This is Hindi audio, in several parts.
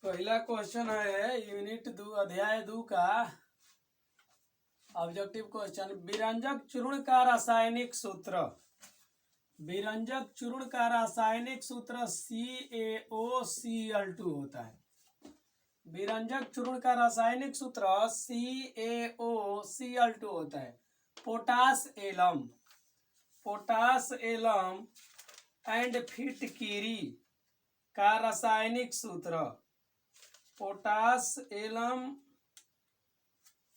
पहला क्वेश्चन है यूनिट 2 अध्याय 2 का ऑब्जेक्टिव क्वेश्चन। विरंजक चूर्ण का रासायनिक सूत्र। विरंजक चूर्ण का रासायनिक सूत्र CaOCl2 होता है। विरंजक चूर्ण का रासायनिक सूत्र CaOCl2 होता है। पोटास एलम एंड फिटकिरी का रासायनिक सूत्र। पोटास एलम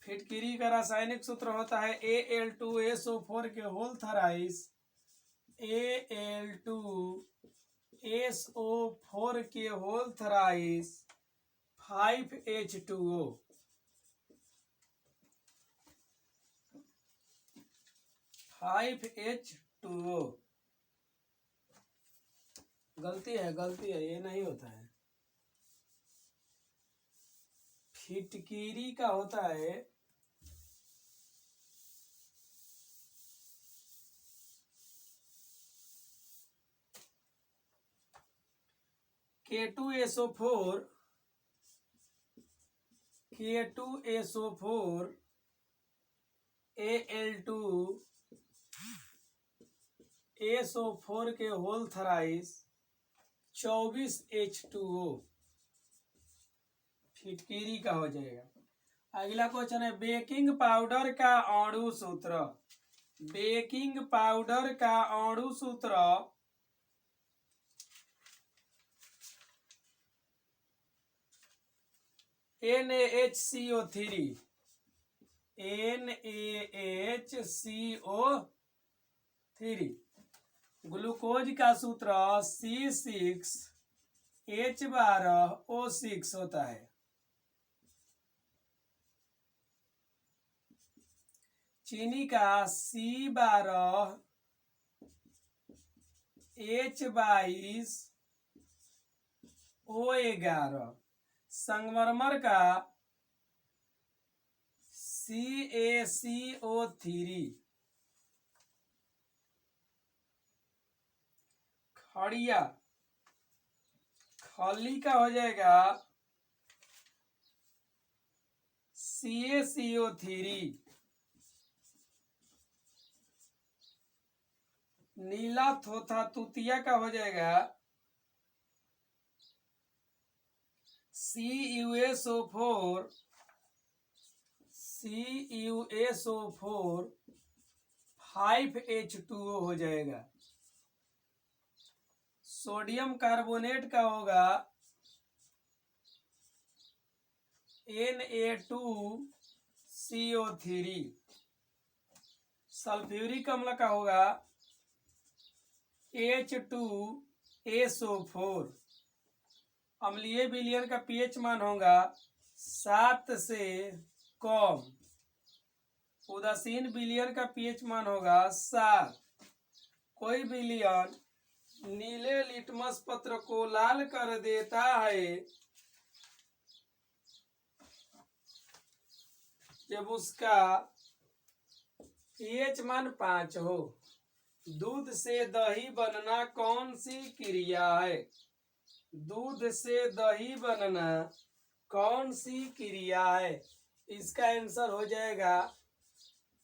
फिटकिरी का रासायनिक सूत्र होता है Al2SO4 के होल थराइस Al2SO4 के होल थराइस 5H2O। गलती है ये नहीं होता है। फिटकिरी का होता है K2SO4 Al2SO4 के होल थराइस 24H2O फिटकिरी का हो जाएगा। अगला क्वेश्चन है बेकिंग पाउडर का अणु सूत्र। बेकिंग पाउडर का अणु सूत्र NaHCO3। ग्लूकोज का सूत्र C6H12O6 होता है। चीनी का C12H22O11। संगमरमर का CaCO3। खली का हो जाएगा CaCO3। नीला थोथा तुतिया का हो जाएगा CuSO4 5H2O हो जाएगा। सोडियम कार्बोनेट का होगा Na2CO3। सल्फ्यूरिक अम्ल का होगा H2SO4। अम्लीय विलयन का पीएच मान होगा 7 से कम। उदासीन विलयन का पीएच मान होगा 7। कोई विलयन नीले लिटमस पत्र को लाल कर देता है जब उसका पीएच मान 5 हो। दूध से दही बनना कौन सी क्रिया है? दूध से दही बनना कौन सी क्रिया है? इसका आंसर हो जाएगा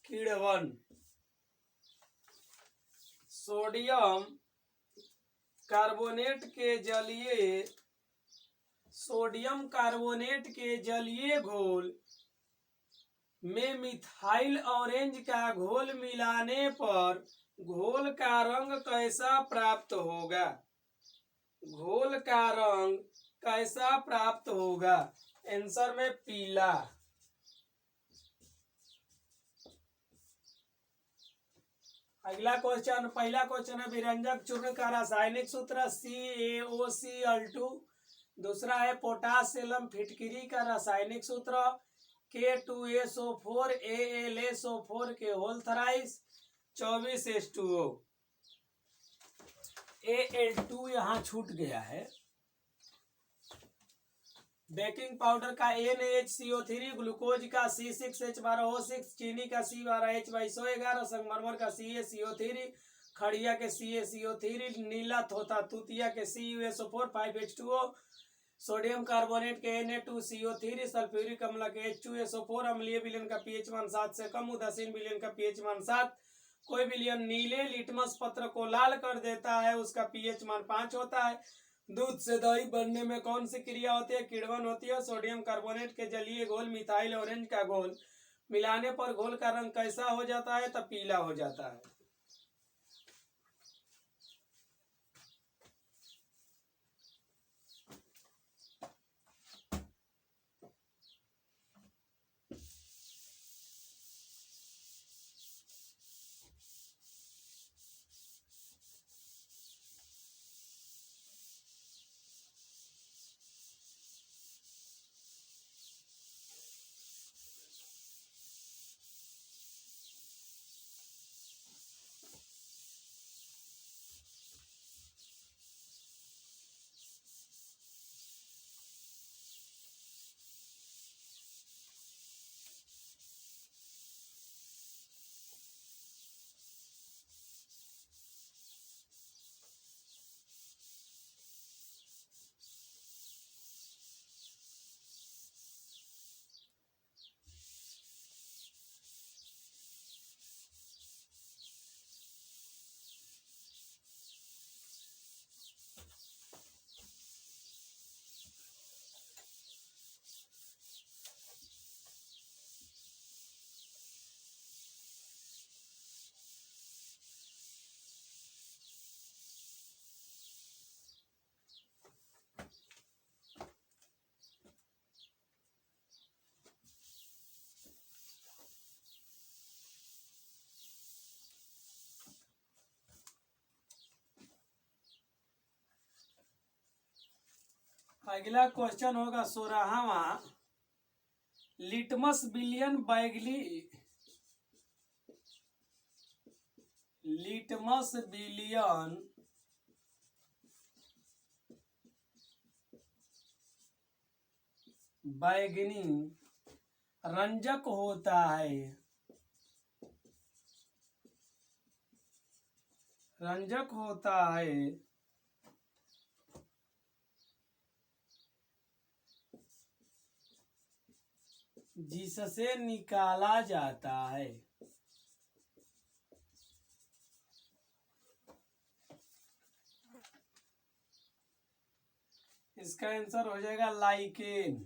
किण्वन। सोडियम कार्बोनेट के जलीय घोल में मिथाइल ऑरेंज का घोल मिलाने पर घोल का रंग कैसा प्राप्त होगा? घोल का रंग कैसा प्राप्त होगा? आंसर में पीला। अगला क्वेश्चन, पहला क्वेश्चन है विरंजक चूर्ण का रासायनिक सूत्र CaOCl2। दूसरा है पोटास एलम फिटकिरी का रासायनिक सूत्र K2SO4 AlSO4 के होल थराइस 24H2O। Al2 यहाँ छूट गया है। बेकिंग पाउडर का NaHCO3, ग्लूकोज का C6H12O6, चीनी का C12H22O11, संगमरमर का CaCO3, खड़िया के CaCO3, नीला थोथा तुतिया के CuSO4 5H2O, सोडियम कार्बोनेट के Na2CO3, सल्फ्यूरिक अम्ल के H2SO4, अम्लीय विलयन का पीएच मान 7 से कम, उदासीन विलयन का पीएच मान 7। कोई विलयन नीले लिटमस पत्र को लाल कर देता है, उसका पीएच मान 5 होता है। दूध से दही बनने में कौन सी क्रिया होती है? किण्वन होती है। सोडियम कार्बोनेट के जलीय घोल मिथाइल ऑरेंज का घोल मिलाने पर घोल का रंग कैसा हो जाता है? तब पीला हो जाता है। अगला क्वेश्चन होगा 16वां। लिटमस विलयन बैगनी लिटमस विलयन बैगनी रंजक होता है। रंजक होता है जिससे निकाला जाता है। इसका आंसर हो जाएगा लाइकेन।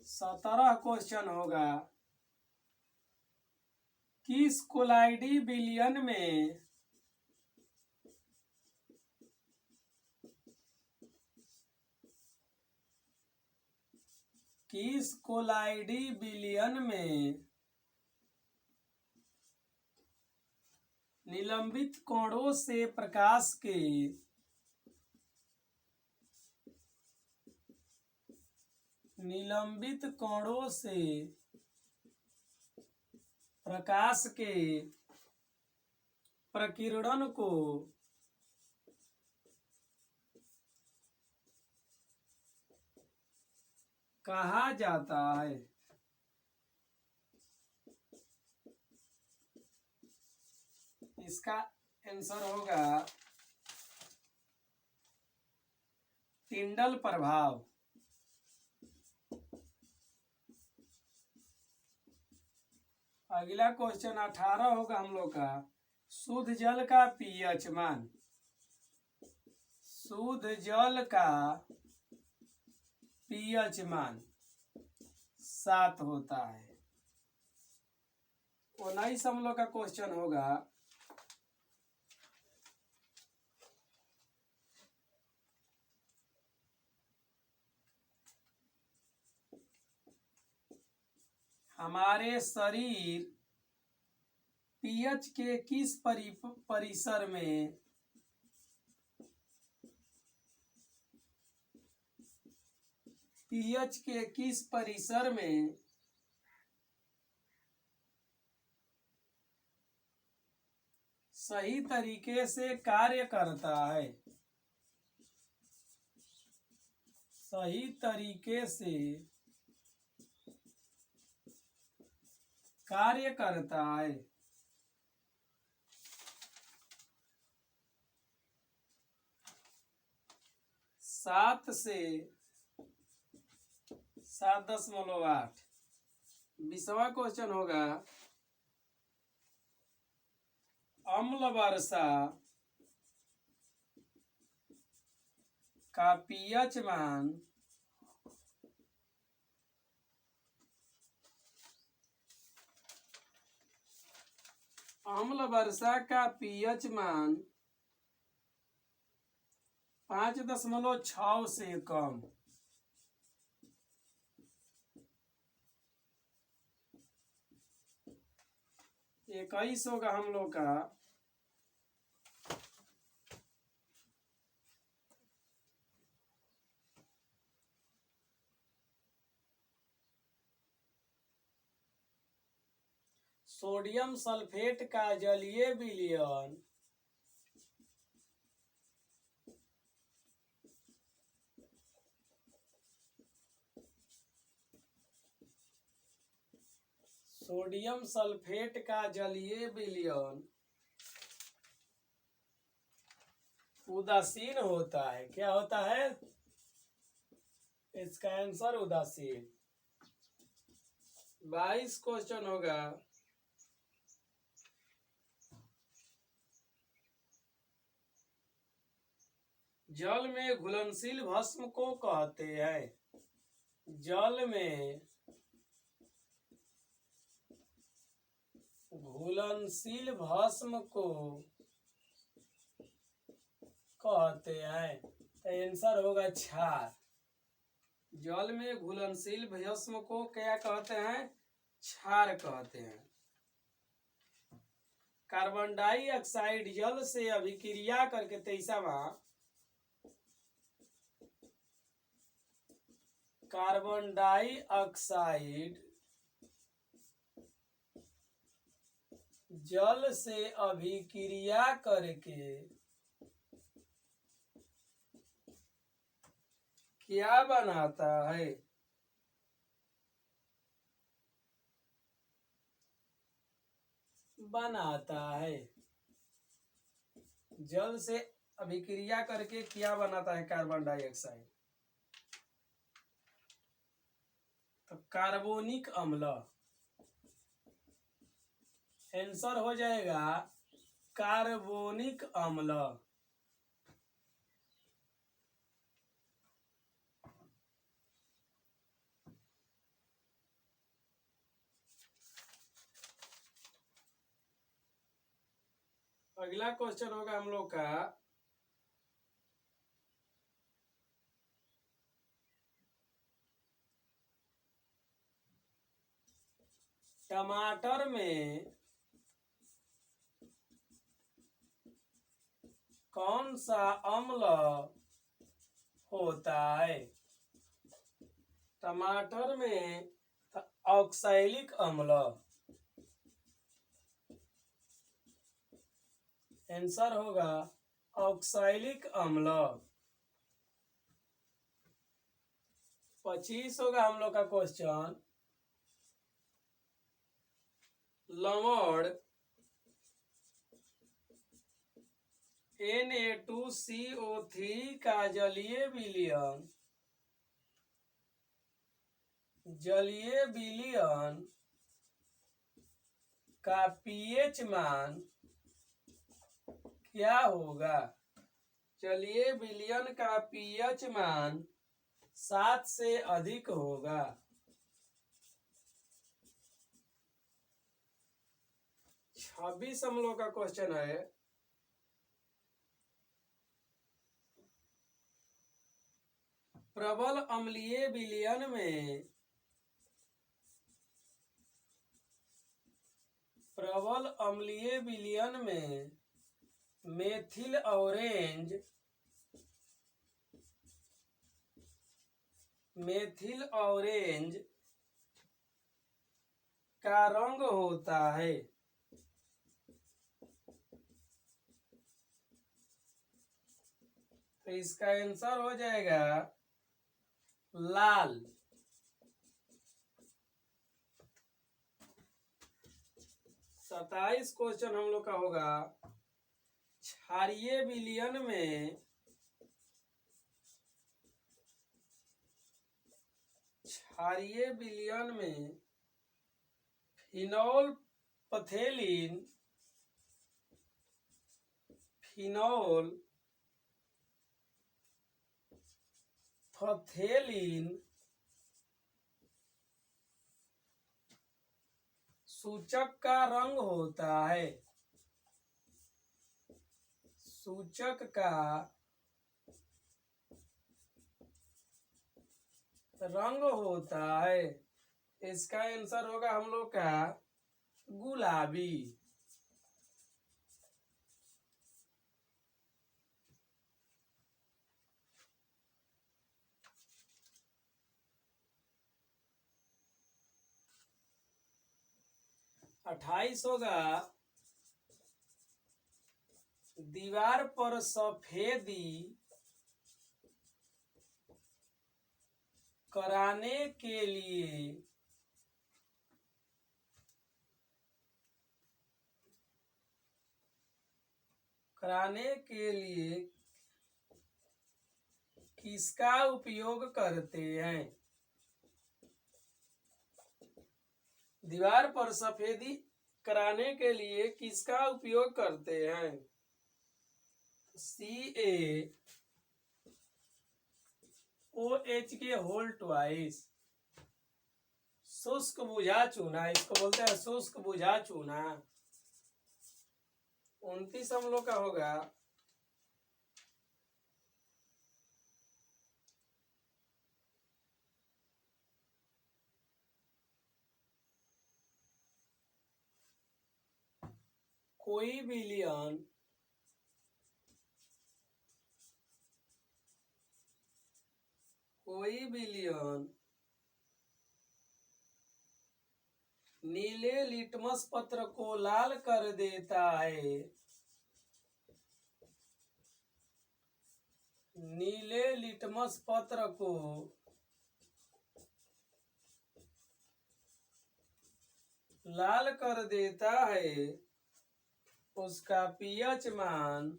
17 क्वेश्चन होगा। किस कोलाइडी विलयन में निलंबित कोणों से प्रकाश के प्रकीर्णन को कहा जाता है? इसका आंसर होगा टिंडल प्रभाव। अगला क्वेश्चन 18 होगा हम लोग का। शुद्ध जल का पीएच मान। शुद्ध जल का पीएच मान 7 होता है। 19 हम लोग का क्वेश्चन होगा। हमारे शरीर पीएच के किस परिसर में सही तरीके से कार्य करता है? सही तरीके से कार्य करता है। 7 से 7.8। 20वां क्वेश्चन होगा अम्ल वर्षा का पीएच मान अम्ल वर्षा का पीएच मान 5.6 से कम। ये 21 होगा हम लोग का सोडियम सल्फेट का जलीय विलयन सोडियम सल्फेट का जलीय विलयन उदासीन होता है। क्या होता है? इसका आंसर उदासीन। 22 क्वेश्चन होगा जल में घुलनशील भस्म को कहते हैं। जल में घुलनशील भस्म को कहते हैं। तो आंसर होगा क्षार। जल में घुलनशील भस्म को क्या कहते हैं? क्षार कहते हैं। कार्बन डाइऑक्साइड जल से अभिक्रिया करके 23वां कार्बन डाइऑक्साइड जल से अभिक्रिया करके क्या बनाता है? बनाता है जल से अभिक्रिया करके क्या बनाता है? Carbon dioxide. तो कार्बोनिक अम्ल आंसर हो जाएगा कार्बोनिक अम्ल। अगला क्वेश्चन होगा हम लोग का टमाटर में कौन सा अम्ल होता है? टमाटर में ऑक्सैलिक अम्ल। आंसर होगा ऑक्सैलिक अम्ल। 25 होगा हम लोग का क्वेश्चन लवण Na2CO3 का जलीय विलयन का पीएच मान क्या होगा? जलीय विलयन का पीएच मान 7 से अधिक होगा। छब्बीस हम लोग का क्वेश्चन है प्रबल अम्लीय विलयन में मेथिल ऑरेंज का रंग होता है। तो इसका आंसर हो जाएगा लाल। 27 क्वेश्चन हम लोग का होगा क्षारीय विलयन में क्षारीय विलयन में फिनोल पथेलिन सूचक का रंग होता है। सूचक का रंग होता है। इसका आंसर होगा हम लोग का गुलाबी। अट्ठाईस होगा, दीवार पर सफेदी कराने के लिए किसका उपयोग करते हैं? दीवार पर सफेदी कराने के लिए किसका उपयोग करते हैं? CaOH के होल ट्वाइस। शुष्क बुझा चूना, इसको बोलते हैं शुष्क बुझा चूना। 29 हम लोग का होगा, कोई विलयन नीले लिटमस पत्र को लाल कर देता है। नीले लिटमस पत्र को लाल कर देता है, उसका पीएच मान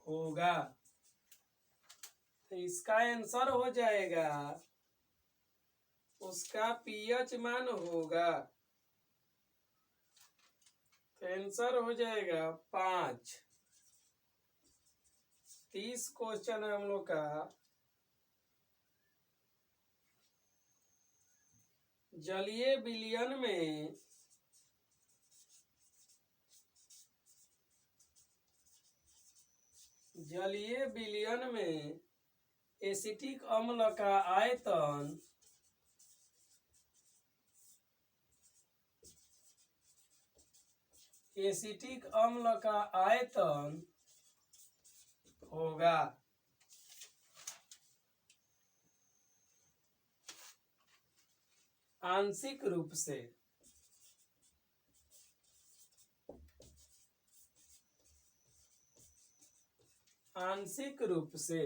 होगा। तो इसका आंसर हो जाएगा, उसका पीएच मान होगा। आंसर हो जाएगा 5। 30 क्वेश्चन है हम लोग का। जलीय विलयन में एसिटिक अम्ल का आयतन होगा आंशिक रूप से। आंशिक रूप से